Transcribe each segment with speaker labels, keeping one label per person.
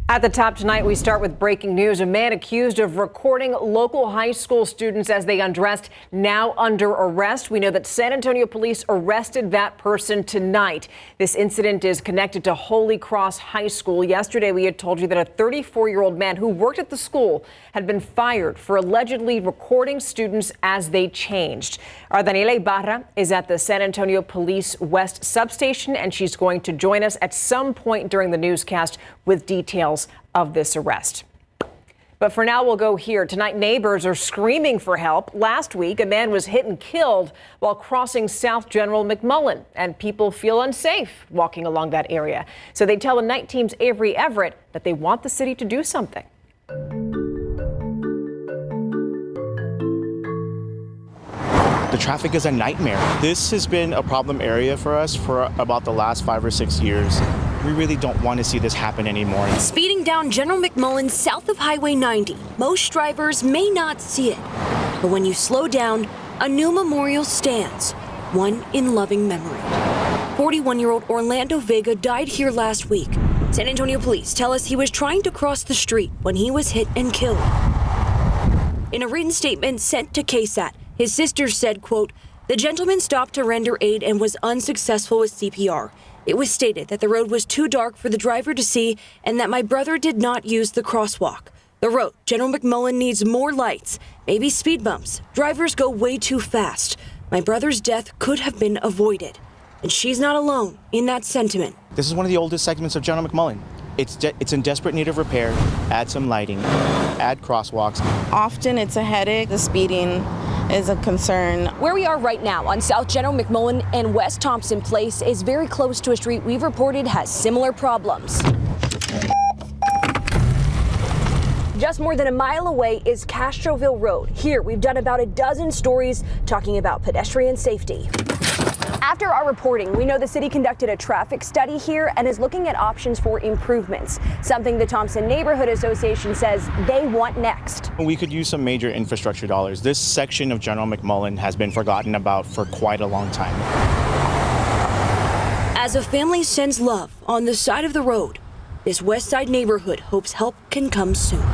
Speaker 1: At the top tonight, we start with breaking news. A man accused of recording local high school students as they undressed, now under arrest. We know that San Antonio police arrested that person tonight. This incident is connected to Holy Cross High School. Yesterday, we had told you that a 34-year-old man who worked at the school had been fired for allegedly recording students as they changed. Our Daniela Ibarra is at the San Antonio Police West substation, and she's going to join us at some point during the newscast with details of this arrest. But for now, we'll go here. Tonight, neighbors are screaming for help. Last week, a man was hit and killed while crossing South General McMullen, and people feel unsafe walking along that area. So they tell the night team's Avery Everett that they want the city to do something.
Speaker 2: The traffic is a nightmare. This has been a problem area for us for about the last 5 or 6 years. We really don't want to see this happen anymore.
Speaker 3: Speeding down General McMullen south of Highway 90, most drivers may not see it. But when you slow down, a new memorial stands, one in loving memory. 41-year-old Orlando Vega died here last week. San Antonio police tell us he was trying to cross the street when he was hit and killed. In a written statement sent to KSAT, his sister said, quote, "The gentleman stopped to render aid and was unsuccessful with CPR. It was stated that the road was too dark for the driver to see and that my brother did not use the crosswalk. The road, General McMullen, needs more lights, maybe speed bumps. Drivers go way too fast. My brother's death could have been avoided." And she's not alone in that sentiment.
Speaker 2: This is one of the oldest segments of General McMullen. It's in desperate need of repair. Add some lighting, add crosswalks.
Speaker 4: Often it's a headache. The speeding is a concern.
Speaker 3: Where we are right now on South General McMullen and West Thompson Place is very close to a street we've reported has similar problems. Just more than a mile away is Castroville Road. Here we've done about a dozen stories talking about pedestrian safety. After our reporting, we know the city conducted a traffic study here and is looking at options for improvements, something the Thompson Neighborhood Association says they want next.
Speaker 2: We could use some major infrastructure dollars. This section of General McMullen has been forgotten about for quite a long time.
Speaker 3: As a family sends love on the side of the road, this West Side neighborhood hopes help can come soon.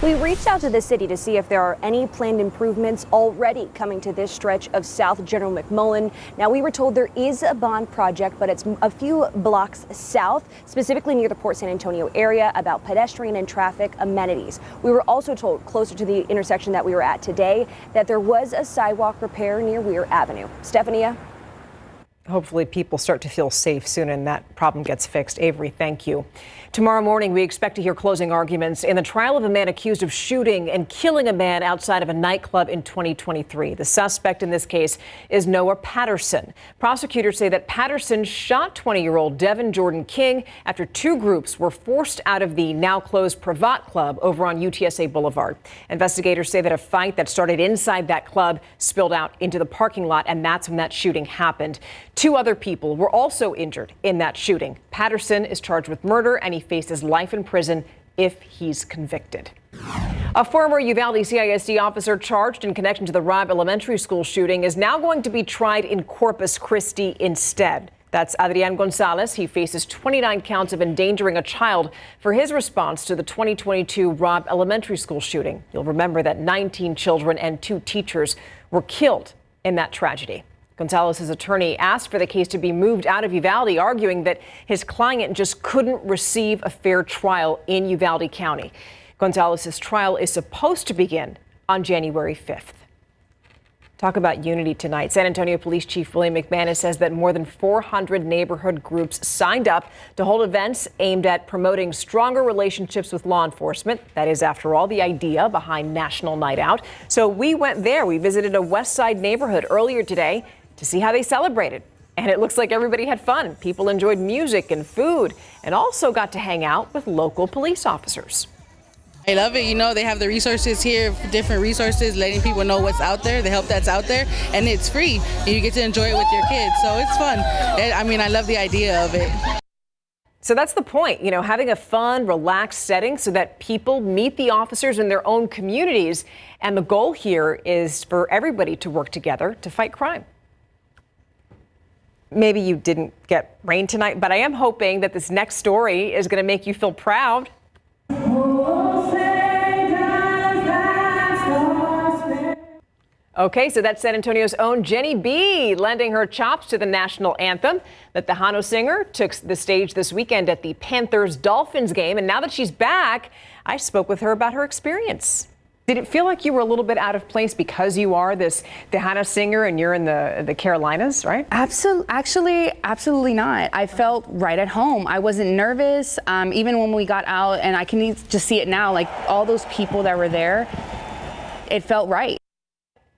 Speaker 3: We reached out to the city to see if there are any planned improvements already coming to this stretch of South General McMullen. Now, we were told there is a bond project, but it's a few blocks south, specifically near the Port San Antonio area, about pedestrian and traffic amenities. We were also told closer to the intersection that we were at today that there was a sidewalk repair near Weir Avenue. Stephania?
Speaker 1: Hopefully people start to feel safe soon and that problem gets fixed. Avery, thank you. Tomorrow morning, we expect to hear closing arguments in the trial of a man accused of shooting and killing a man outside of a nightclub in 2023. The suspect in this case is Noah Patterson. Prosecutors say that Patterson shot 20-year-old Devin Jordan King after two groups were forced out of the now closed Pravat Club over on UTSA Boulevard. Investigators say that a fight that started inside that club spilled out into the parking lot, and that's when that shooting happened. Two other people were also injured in that shooting. Patterson is charged with murder, and he faces life in prison if he's convicted. A former Uvalde CISD officer charged in connection to the Robb Elementary School shooting is now going to be tried in Corpus Christi instead. That's Adrian Gonzalez. He faces 29 counts of endangering a child for his response to the 2022 Robb Elementary School shooting. You'll remember that 19 children and 2 teachers were killed in that tragedy. Gonzalez's attorney asked for the case to be moved out of Uvalde, arguing that his client just couldn't receive a fair trial in Uvalde County. Gonzalez's trial is supposed to begin on January 5th. Talk about unity tonight. San Antonio Police Chief William McManus says that more than 400 neighborhood groups signed up to hold events aimed at promoting stronger relationships with law enforcement. That is, after all, the idea behind National Night Out. So we went there. We visited a West Side neighborhood earlier today to see how they celebrated. And it looks like everybody had fun. People enjoyed music and food and also got to hang out with local police officers.
Speaker 5: I love it. You know, they have the resources here, different resources, letting people know what's out there, the help that's out there, and it's free. And you get to enjoy it with your kids. So it's fun. I mean, I love the idea of it.
Speaker 1: So that's the point, you know, having a fun, relaxed setting so that people meet the officers in their own communities. And the goal here is for everybody to work together to fight crime. Maybe you didn't get rain tonight, but I am hoping that this next story is going to make you feel proud. Okay, so that's San Antonio's own Jenny B lending her chops to the national anthem. The Tejano singer took the stage this weekend at the Panthers-Dolphins game, and now that she's back, I spoke with her about her experience. Did it feel like you were a little bit out of place because you are this Tejano singer and you're in the Carolinas, right?
Speaker 6: Absolutely not. I felt right at home. I wasn't nervous, even when we got out, and I can just see it now, like all those people that were there, it felt right.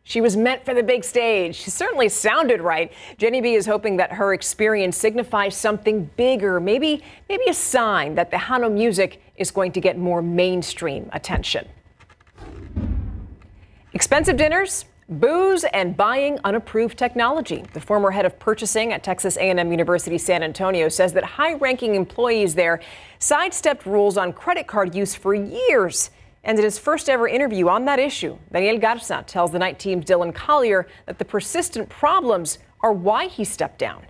Speaker 1: She was meant for the big stage. She certainly sounded right. Jenny B is hoping that her experience signifies something bigger, maybe a sign that Tejano music is going to get more mainstream attention. Expensive dinners, booze, and buying unapproved technology. The former head of purchasing at Texas A&M University San Antonio says that high-ranking employees there sidestepped rules on credit card use for years. And in his first ever interview on that issue, Daniel Garza tells the Night Team's Dylan Collier that the persistent problems are why he stepped down.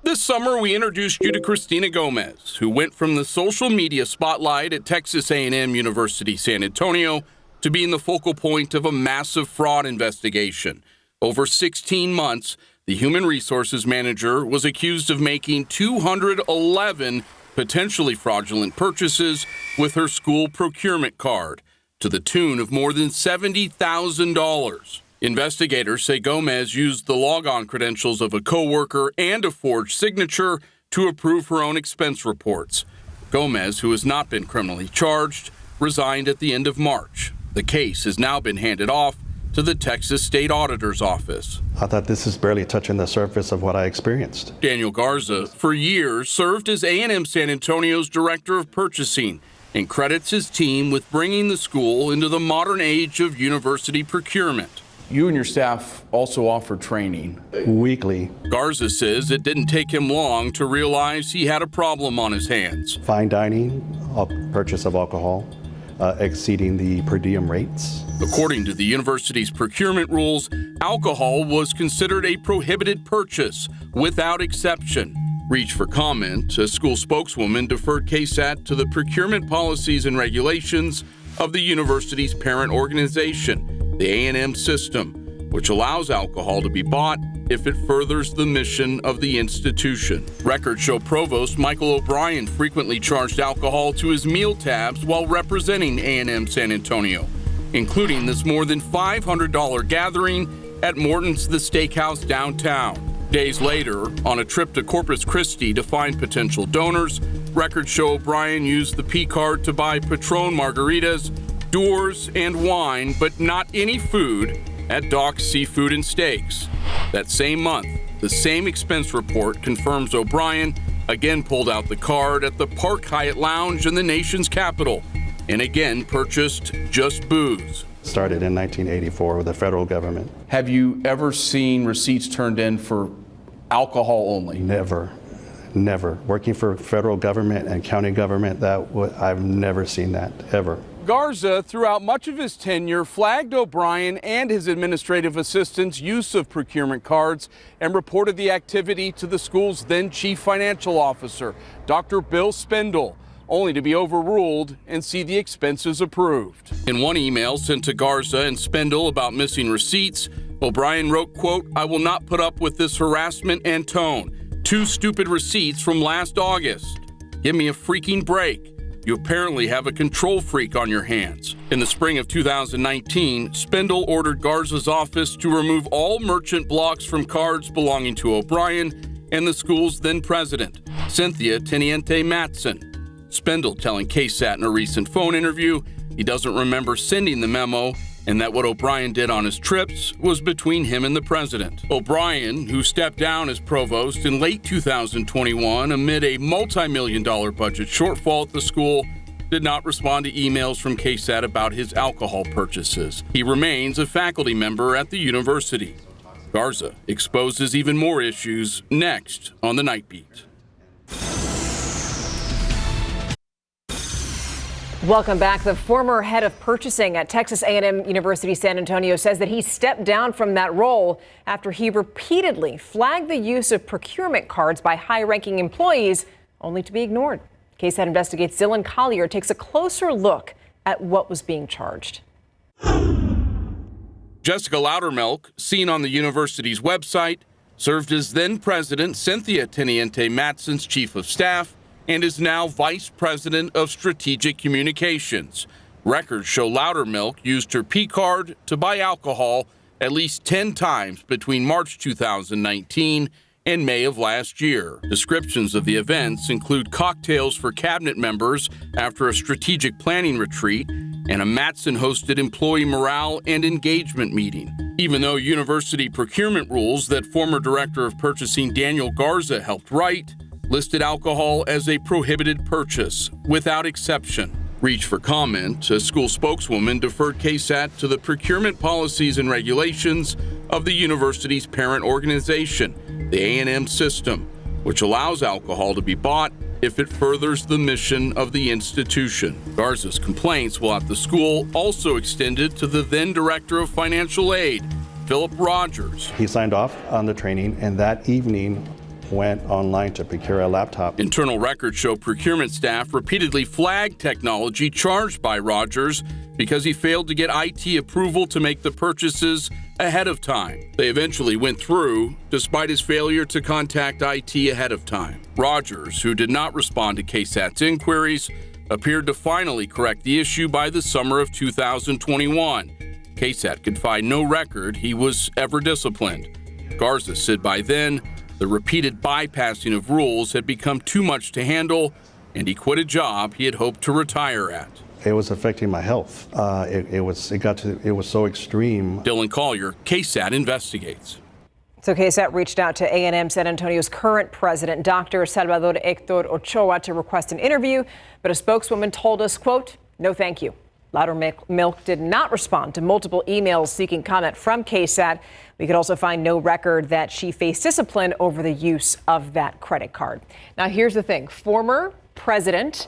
Speaker 7: This summer, we introduced you to Christina Gomez, who went from the social media spotlight at Texas A&M University San Antonio to being the focal point of a massive fraud investigation. Over 16 months, the human resources manager was accused of making 211 potentially fraudulent purchases with her school procurement card to the tune of more than $70,000. Investigators say Gomez used the logon credentials of a coworker and a forged signature to approve her own expense reports. Gomez, who has not been criminally charged, resigned at the end of March. The case has now been handed off to the Texas State Auditor's Office.
Speaker 8: I thought this is barely touching the surface of what I experienced.
Speaker 7: Daniel Garza, for years, served as A&M San Antonio's Director of Purchasing and credits his team with bringing the school into the modern age of university procurement.
Speaker 9: You and your staff also offer training.
Speaker 8: Weekly.
Speaker 7: Garza says it didn't take him long to realize he had a problem on his hands.
Speaker 8: Fine dining, purchase of alcohol, exceeding the per diem rates.
Speaker 7: According to the university's procurement rules, alcohol was considered a prohibited purchase without exception. Reached for comment, a school spokeswoman deferred KSAT to the procurement policies and regulations of the university's parent organization, the A&M system, which allows alcohol to be bought if it furthers the mission of the institution. Records show Provost Michael O'Brien frequently charged alcohol to his meal tabs while representing A&M San Antonio, including this more than $500 gathering at Morton's The Steakhouse downtown. Days later, on a trip to Corpus Christi to find potential donors, records show O'Brien used the P card to buy Patron margaritas, doors, and wine, but not any food at Doc's Seafood and Steaks. That same month, the same expense report confirms O'Brien again pulled out the card at the Park Hyatt Lounge in the nation's capital and again purchased just booze.
Speaker 8: Started in 1984 with the federal government.
Speaker 9: Have you ever seen receipts turned in for alcohol only?
Speaker 8: Never. Working for federal government and county government, I've never seen that, ever.
Speaker 9: Garza, throughout much of his tenure, flagged O'Brien and his administrative assistants' use of procurement cards and reported the activity to the school's then chief financial officer, Dr. Bill Spindle, only to be overruled and see the expenses approved. In one email sent to Garza and Spindle about missing receipts, O'Brien wrote, quote, "I will not put up with this harassment and tone. 2 stupid receipts from last August. Give me a freaking break. You apparently have a control freak on your hands." In the spring of 2019, Spindle ordered Garza's office to remove all merchant blocks from cards belonging to O'Brien and the school's then president, Cynthia Teniente Matson. Spindle telling KSAT in a recent phone interview he doesn't remember sending the memo and that what O'Brien did on his trips was between him and the president. O'Brien, who stepped down as provost in late 2021 amid a multi-million-dollar budget shortfall at the school, did not respond to emails from KSAT about his alcohol purchases. He remains a faculty member at the university. Garza exposes even more issues next on the Nightbeat.
Speaker 1: Welcome back. The former head of purchasing at Texas A&M University San Antonio says that he stepped down from that role after he repeatedly flagged the use of procurement cards by high-ranking employees, only to be ignored. KSAT Investigates Dylan Collier takes a closer look at what was being charged.
Speaker 7: Jessica Loudermilk, seen on the university's website, served as then President Cynthia Teniente Matson's chief of staff and is now Vice President of Strategic Communications. Records show Loudermilk used her P card to buy alcohol at least 10 times between March 2019 and May of last year. Descriptions of the events include cocktails for cabinet members after a strategic planning retreat and a Matson-hosted employee morale and engagement meeting. Even though university procurement rules that former Director of Purchasing Daniel Garza helped write listed alcohol as a prohibited purchase without exception. Reach for comment, a school spokeswoman deferred KSAT to the procurement policies and regulations of the university's parent organization, the A&M system, which allows alcohol to be bought if it furthers the mission of the institution. Garza's complaints while at the school also extended to the then Director of Financial Aid, Philip Rogers.
Speaker 8: He signed off on the training, and that evening went online to procure a laptop.
Speaker 7: Internal records show procurement staff repeatedly flagged technology charged by Rogers because he failed to get IT approval to make the purchases ahead of time. They eventually went through, despite his failure to contact IT ahead of time. Rogers, who did not respond to KSAT's inquiries, appeared to finally correct the issue by the summer of 2021. KSAT could find no record he was ever disciplined. Garza said by then, the repeated bypassing of rules had become too much to handle, and he quit a job he had hoped to retire at.
Speaker 8: It was affecting my health. It was so extreme.
Speaker 7: Dylan Collier, KSAT Investigates.
Speaker 1: So KSAT reached out to A&M San Antonio's current president, Dr. Salvador Hector Ochoa, to request an interview, but a spokeswoman told us, quote, "No thank you." Loudermilk did not respond to multiple emails seeking comment from KSAT. We could also find no record that she faced discipline over the use of that credit card. Now, here's the thing. Former president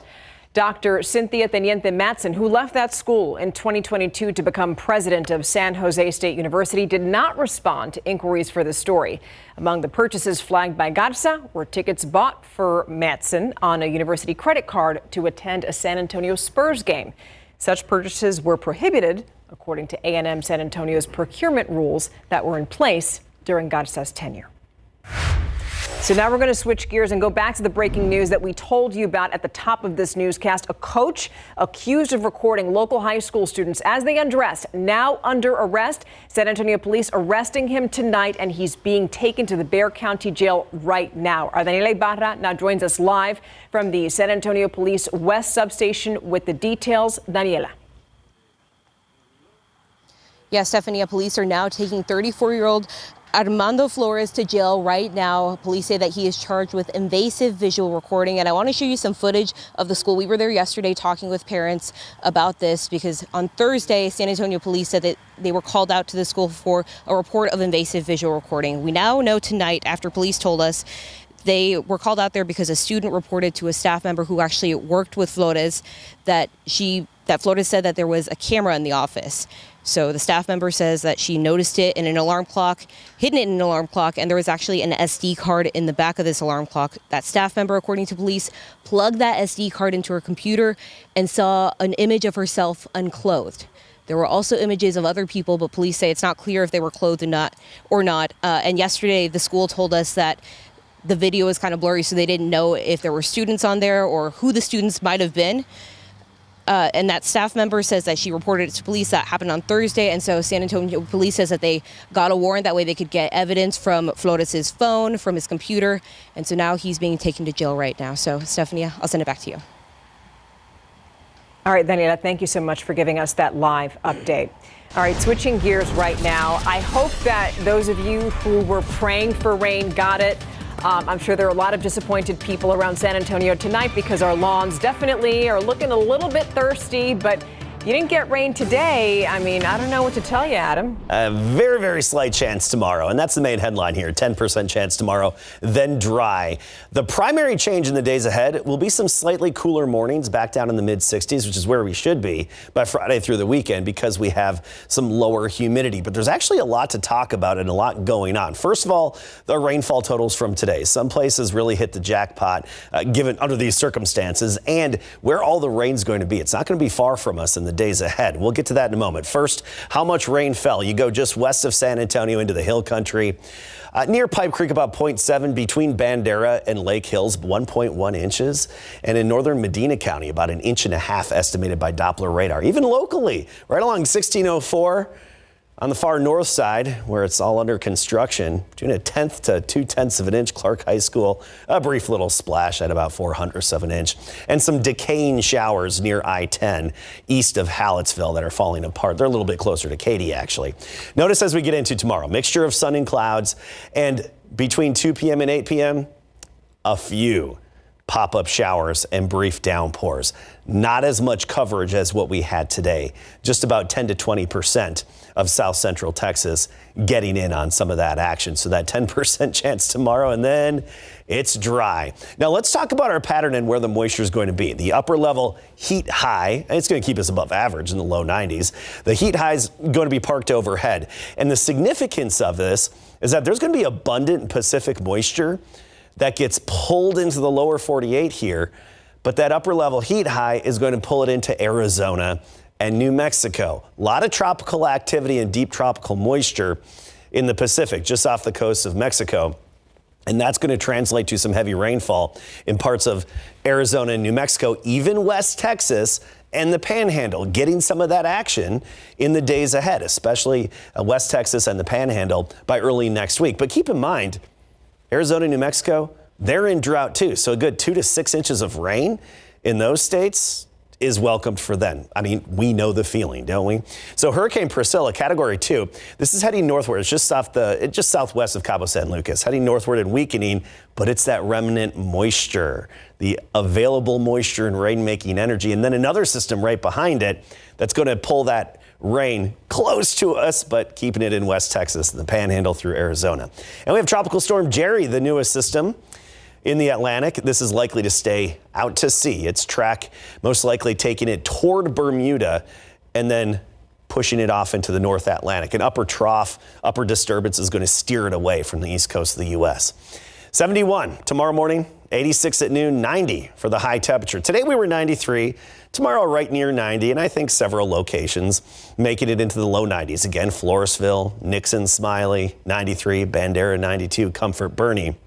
Speaker 1: Dr. Cynthia Teniente Matson, who left that school in 2022 to become president of San Jose State University, did not respond to inquiries for the story. Among the purchases flagged by Garza were tickets bought for Matson on a university credit card to attend a San Antonio Spurs game. Such purchases were prohibited, according to A&M San Antonio's procurement rules that were in place during Garza's tenure. So now we're going to switch gears and go back to the breaking news that we told you about at the top of this newscast. A coach accused of recording local high school students as they undressed, now under arrest. San Antonio police arresting him tonight, and he's being taken to the Bexar County Jail right now. Our Daniela Ibarra now joins us live from the San Antonio Police West Substation with the details. Daniela.
Speaker 10: Yes, Stephanie, police are now taking 34-year-old Armando Flores to jail right now. Police say that he is charged with invasive visual recording. And I want to show you some footage of the school. We were there yesterday talking with parents about this because on Thursday, San Antonio police said that they were called out to the school for a report of invasive visual recording. We now know tonight, after police told us, they were called out there because a student reported to a staff member who actually worked with Flores that Flores said that there was a camera in the office. So the staff member says that she noticed it in an alarm clock, hidden it in an alarm clock, and there was actually an SD card in the back of this alarm clock. That staff member, according to police, plugged that SD card into her computer and saw an image of herself unclothed. There were also images of other people, but police say it's not clear if they were clothed or not. And yesterday, the school told us that the video is kind of blurry, so they didn't know if there were students on there or who the students might have been. And that staff member says that she reported it to police. That happened on Thursday. And so San Antonio police says that they got a warrant. That way they could get evidence from Flores' phone, from his computer. And so now he's being taken to jail right now. So, Stephanie, I'll send it back to you.
Speaker 1: All right, Daniela, thank you so much for giving us that live update. All right, switching gears right now. I hope that those of you who were praying for rain got it. I'm sure there are a lot of disappointed people around San Antonio tonight because our lawns definitely are looking a little bit thirsty, but You didn't get rain today. I mean, I don't know what to tell you, Adam.
Speaker 11: A very, very slight chance tomorrow, and that's the main headline here. 10% chance tomorrow, then dry. The primary change in the days ahead will be some slightly cooler mornings back down in the mid-60s, which is where we should be by Friday through the weekend because we have some lower humidity. But there's actually a lot to talk about and a lot going on. First of all, the rainfall totals from today. Some places really hit the jackpot given under these circumstances and where all the rain's going to be. It's not going to be far from us in the days ahead. We'll get to that in a moment. First, how much rain fell? You go just west of San Antonio into the hill country. Near Pipe Creek, about 0.7, between Bandera and Lake Hills, 1.1 inches. And in northern Medina County, about 1.5 inches estimated by Doppler radar. Even locally, right along 1604 on the far north side, where it's all under construction, between 1/10 to 2/10 of an inch, Clark High School, a brief little splash at about 0.04 of an inch. And some decaying showers near I-10 east of Hallettsville that are falling apart. They're a little bit closer to Katy, actually. Notice as we get into tomorrow, mixture of sun and clouds, and between 2 p.m. and 8 p.m., a few pop-up showers and brief downpours. Not as much coverage as what we had today. Just about 10 to 20% of South Central Texas getting in on some of that action. So that 10% chance tomorrow, and then it's dry. Now let's talk about our pattern and where the moisture is going to be. The upper level heat high, and it's going to keep us above average in the low 90s. The heat high is going to be parked overhead. And the significance of this is that there's going to be abundant Pacific moisture that gets pulled into the lower 48 here, but that upper level heat high is going to pull it into Arizona and New Mexico. A lot of tropical activity and deep tropical moisture in the Pacific, just off the coast of Mexico. And that's going to translate to some heavy rainfall in parts of Arizona and New Mexico, even West Texas and the Panhandle, getting some of that action in the days ahead, especially West Texas and the Panhandle by early next week. But keep in mind, Arizona, New Mexico, they're in drought too. So a good 2 to 6 inches of rain in those states is welcomed for them. I mean, we know the feeling, don't we? So Hurricane Priscilla, Category 2, this is heading northward. It's just southwest of Cabo San Lucas, heading northward and weakening, but it's that remnant moisture, the available moisture and rain-making energy, and then another system right behind it that's going to pull that rain close to us, but keeping it in West Texas and the Panhandle through Arizona. And we have Tropical Storm Jerry, the newest system in the Atlantic. This is likely to stay out to sea. Its track most likely taking it toward Bermuda and then pushing it off into the North Atlantic. An upper trough, upper disturbance is going to steer it away from the east coast of the U.S. 71 tomorrow morning, 86 at noon, 90 for the high temperature. Today we were 93. Tomorrow right near 90, and I think several locations making it into the low 90s. Again, Floresville, Nixon, Smiley, 93, Bandera, 92, Comfort, Bernie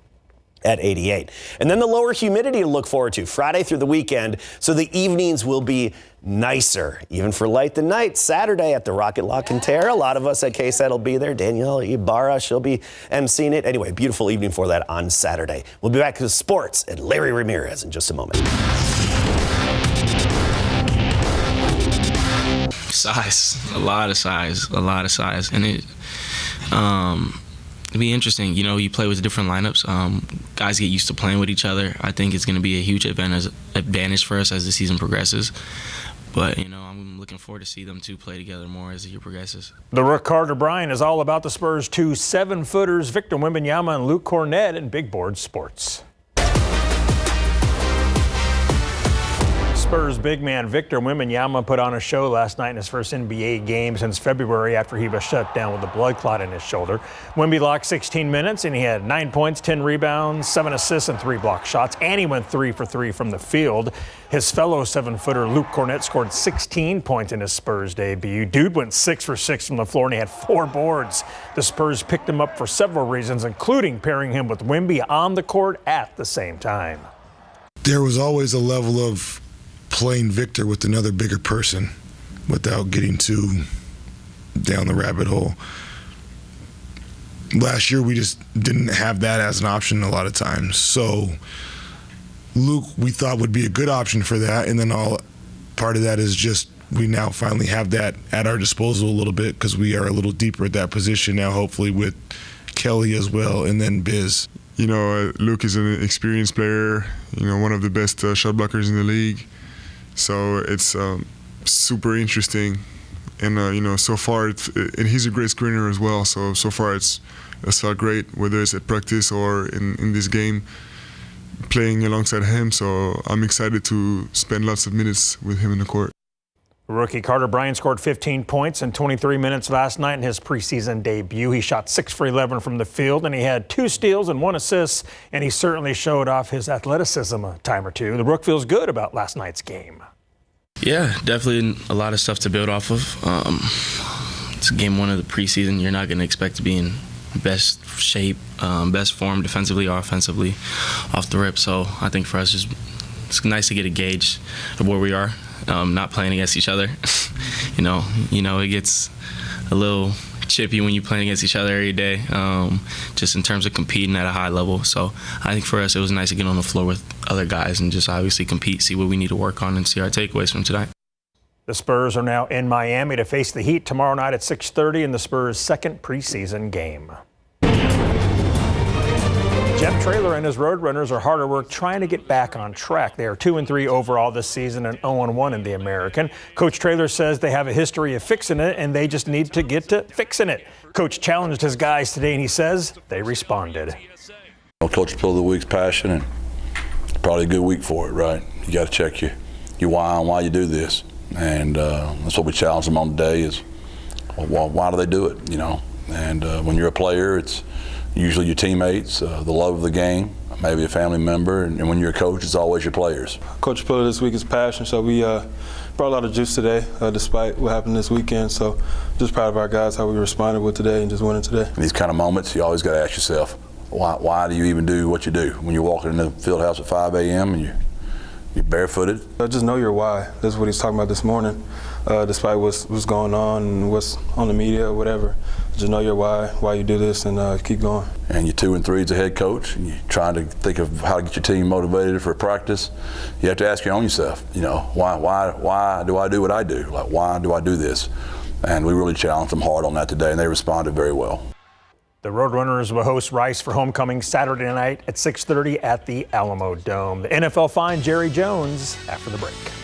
Speaker 11: at 88. And then the lower humidity to look forward to Friday through the weekend, so the evenings will be nicer, even for light the night. Saturday at the Rocket Lock and Tear. A lot of us at KSAT will be there. Danielle Ibarra, she'll be emceeing it. Anyway, beautiful evening for that on Saturday. We'll be back to sports and Larry Ramirez in just a moment.
Speaker 12: Size, a lot of size, and it'd be interesting. You know, you play with different lineups. Guys get used to playing with each other. I think it's going to be a huge advantage for us as the season progresses. But you know, I'm looking forward to see them two play together more as the year progresses.
Speaker 13: The Rook Carter Bryan is all about the Spurs' two 7-footers, Victor Wembanyama and Luke Cornett, in Big Board Sports. Spurs big man Victor Wembanyama put on a show last night in his first NBA game since February after he was shut down with a blood clot in his shoulder. Wemby locked 16 minutes and he had 9 points, 10 rebounds, 7 assists and 3 block shots, and he went 3 for 3 from the field. His fellow 7-footer Luke Cornett scored 16 points in his Spurs debut. Dude went 6 for 6 from the floor and he had 4 boards. The Spurs picked him up for several reasons, including pairing him with Wemby on the court at the same time.
Speaker 14: There was always a level of playing Victor with another bigger person without getting too down the rabbit hole. Last year, we just didn't have that as an option a lot of times. So Luke, we thought, would be a good option for that. And then all part of that is just we now finally have that at our disposal a little bit because we are a little deeper at that position now, hopefully with Kelly as well, and then Biz.
Speaker 15: You know, Luke is an experienced player, you know, one of the best shot blockers in the league. So it's super interesting. And so far, and he's a great screener as well. So far, it's felt great, whether it's at practice or in this game, playing alongside him. So I'm excited to spend lots of minutes with him in the court.
Speaker 13: Rookie Carter Bryant scored 15 points in 23 minutes last night in his preseason debut. He shot 6 for 11 from the field, and he had 2 steals and 1 assist, and he certainly showed off his athleticism a time or two. The Rook feels good about last night's game.
Speaker 12: Yeah, definitely a lot of stuff to build off of. It's game 1 of the preseason. You're not going to expect to be in best shape, best form defensively or offensively off the rip. So I think for us, it's nice to get a gauge of where we are. Not playing against each other. you know, it gets a little chippy when you're playing against each other every day, just in terms of competing at a high level. So I think for us, it was nice to get on the floor with other guys and just obviously compete, see what we need to work on, and see our takeaways from tonight.
Speaker 13: The Spurs are now in Miami to face the Heat tomorrow night at 6:30 in the Spurs' second preseason game. Jeff Traylor and his Roadrunners are hard at work trying to get back on track. They are 2-3 overall this season and 0-1 in the American. Coach Traylor says they have a history of fixing it and they just need to get to fixing it. Coach challenged his guys today and he says they responded.
Speaker 16: Coach Pill of the Week's passion, and probably a good week for it, right? You got to check your why on why you do this. And that's what we challenge them on today is, well, why do they do it, And when you're a player, it's usually your teammates, the love of the game, maybe a family member, and when you're a coach, it's always your players.
Speaker 17: Coach Pillar this week is passion, so we brought a lot of juice today, despite what happened this weekend. So just proud of our guys, how we responded with today and just winning today.
Speaker 16: In these kind of moments, you always got to ask yourself, why do you even do what you do? When you're walking in the field house at 5 a.m. and you're barefooted?
Speaker 17: Just know your why. That's what he's talking about this morning, despite what's going on and what's on the media or whatever. Just know your why you do this, and keep going.
Speaker 16: And you're 2-3 as a head coach, and you're trying to think of how to get your team motivated for practice. You have to ask your own yourself, why do I do what I do? Like, why do I do this? And we really challenged them hard on that today, and they responded very well.
Speaker 13: The Roadrunners will host Rice for homecoming Saturday night at 6:30 at the Alamo Dome. The NFL fined Jerry Jones after the break.